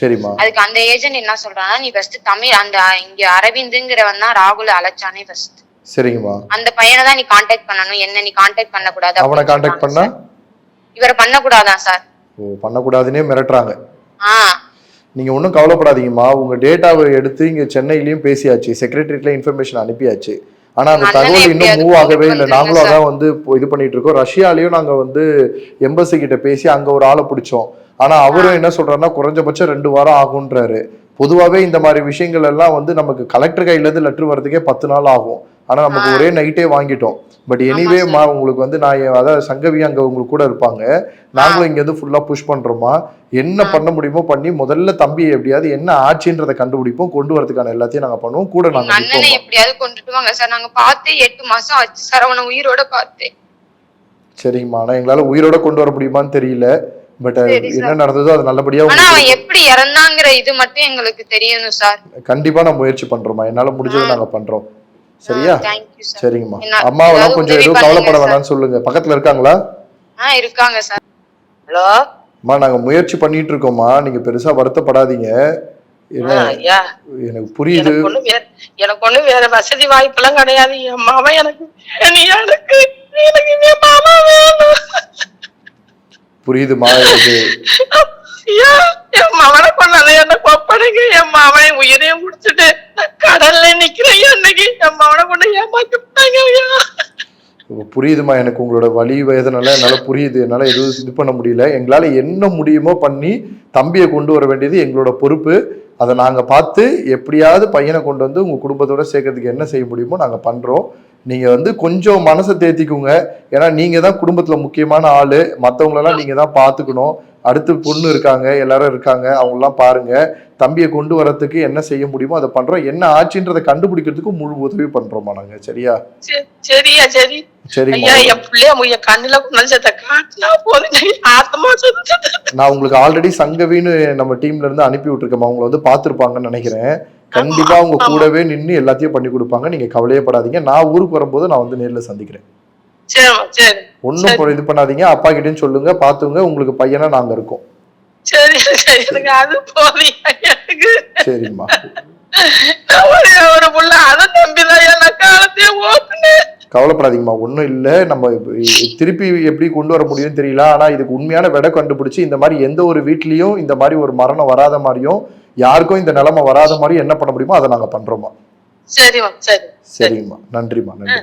சரிம்மா. அதுக்கு அந்த ஏஜென்ட் என்ன சொல்றான்னா, நீ ஃபர்ஸ்ட் தமிழ் அந்த இங்க அரவிந்துங்கிறவன் தான் ராகுல அழைச்சானே ஃபர்ஸ்ட். சரிங்கம்மா. அந்த பையனை தான் நீ கான்டாக்ட் பண்ணணும். என்ன நீ கான்டாக்ட் பண்ணக்கூடாது. அவனை கான்டாக்ட் பண்ணா? இவரை பண்ணக்கூடாதான் சார். ஓ, பண்ணக்கூடாதுன்னே மிரட்டுறாங்க. ஆ. நீங்க ஒன்றும் கவலைப்படாதீங்கம்மா. உங்க டேட்டாவை எடுத்து இங்க சென்னையிலயும் பேசியாச்சு. செக்ரட்டரியேட்ல இன்ஃபர்மேஷன் அனுப்பியாச்சு. ஆனா அந்த தகவல் இன்னும் மூவ் ஆகவே இல்லை. நாங்களும் அதான் வந்து இது பண்ணிட்டு இருக்கோம். ரஷ்யாலையும் நாங்க வந்து எம்பசி கிட்ட பேசி அங்க ஒரு ஆளை பிடிச்சோம். ஆனா அவரும் என்ன சொல்றாருன்னா குறைஞ்சபட்சம் 2 வாரம் ஆகுன்றாரு. பொதுவாவே இந்த மாதிரி விஷயங்கள் எல்லாம் வந்து நமக்கு கலெக்டர் கையில இருந்து லெட்டர் வரதுக்கே 10 நாள் ஆகும். ஆனா நமக்கு ஒரே நைட்டே வாங்கிட்டோம். பட் எனிவே உங்களுக்கு வந்து நான் அதாவது சங்கவி அங்க உங்களுக்கு கூட இருப்பாங்க. நாங்களும் இங்க வந்து ஃபுல்லா புஷ் பண்றோமா. என்ன பண்ண முடியுமோ பண்ணி முதல்ல தம்பியை எப்படியாவது என்ன ஆச்சுன்றதை கண்டுபிடிப்போம். கொண்டு வரதுக்கான எல்லாத்தையும் நாங்க பண்ணுவோம். கூட நாங்க அண்ணனை எப்படியாவது கொண்டுட்டு வாங்க சார். நாங்க பார்த்தே 8 மாசம் ஆச்சு சார். அவனை உயிரோட பார்த்தேன். சரிங்கம்மா. ஆனா எங்களால உயிரோட கொண்டு வர முடியுமான்னு தெரியல. பட் என்ன நடந்ததோ அது நல்லபடியா. ஆனா அவன் எப்படி இறந்தாங்கிற இது மட்டும் எங்களுக்கு தெரியணும் சார். கண்டிப்பா நான் முயற்சி பண்றோம்மா. என்னால முடிஞ்சதை நாங்க பண்றோம். சரியா? சரிங்கம்மா. அம்மாவெல்லாம் கொஞ்சம் எதுவும் கவலைப்பட வேணாம்னு சொல்லுங்க. பக்கத்துல இருக்காங்களா? இருக்காங்க சார். ஹலோ அம்மா, நாங்க முயற்சி பண்ணிட்டு இருக்கோம்மா. நீங்க பெருசா வருத்தப்படாதீங்க. எனக்கு புரியுது. எனக்கு ஒண்ணு வேற வசதி வாய்ப்பு எல்லாம் கிடையாது. என் மாமன் எனக்கு புரியுதுமா. என் மகனை கொண்டாத என்ன கொப்படைங்க. என் மாமன் உயிரையும் குடிச்சிட்டு கடல்ல நிக்கிறேன். இன்னைக்கு என் மகனை கொண்டு ஏமாத்திட்டாங்க. புரியுதுமா. எனக்கு உங்களோட வலி வேதனால என்னால புரியுது. என்னால எதுவும் இது பண்ண முடியல. எங்களால என்ன முடியுமோ பண்ணி தம்பியை கொண்டு வர வேண்டியது எங்களோட பொறுப்பு. அதை நாங்க பார்த்து எப்படியாவது பையனை கொண்டு வந்து உங்க குடும்பத்தோட சேர்க்கறதுக்கு என்ன செய்ய முடியுமோ நாங்க பண்றோம். நீங்க வந்து கொஞ்சம் மனசை தேத்திக்குங்க. ஏன்னா நீங்க தான் குடும்பத்துல முக்கியமான ஆளு. மற்றவங்களெல்லாம் நீங்க தான் பாத்துக்கணும். அடுத்து பொண்ணு இருக்காங்க, எல்லாரும் இருக்காங்க. அவங்க எல்லாம் பாருங்க. தம்பியை கொண்டு வரதுக்கு என்ன செய்ய முடியுமோ அதை பண்றோம். என்ன ஆச்சுன்றதை கண்டுபிடிக்கிறதுக்கு முழு உதவி பண்றோமா நாங்க. சரியா? சரியா? சரி சரிங்க. நான் உங்களுக்கு ஆல்ரெடி சங்கவின்னு நம்ம டீம்ல இருந்து அனுப்பி விட்டுருக்கேன். அவங்க வந்து பாத்துருப்பாங்கன்னு நினைக்கிறேன். கண்டிப்பா அவங்க கூடவே நின்று எல்லாத்தையும் பண்ணி கொடுப்பாங்க. நீங்க கவலையே படாதீங்க. நான் ஊருக்கு வரும்போது நான் வந்து நேர்ல சந்திக்கிறேன். ஒன்னும் இது பண்ணாதீங்க. அப்பா கிட்டயும் சொல்லுங்க, பாத்துங்க. உங்களுக்கு பையனா நாங்க இருக்கோம். சரிம்மா. கவலைப்படாதீங்கம்மா. ஒன்னும் இல்ல. நம்ம திருப்பி எப்படி கொண்டு வர முடியும்னு தெரியல. ஆனா இதுக்கு உண்மையான விடை கண்டுபிடிச்சு இந்த மாதிரி எந்த ஒரு வீட்லயும் இந்த மாதிரி ஒரு மரணம் வராத மாதிரியும் யாருக்கும் இந்த நிலைமை வராத மாதிரி என்ன பண்ண முடியுமோ அதை நாங்க பண்றோமா. சரிம்மா. சரிங்கம்மா. நன்றிம்மா. நன்றி.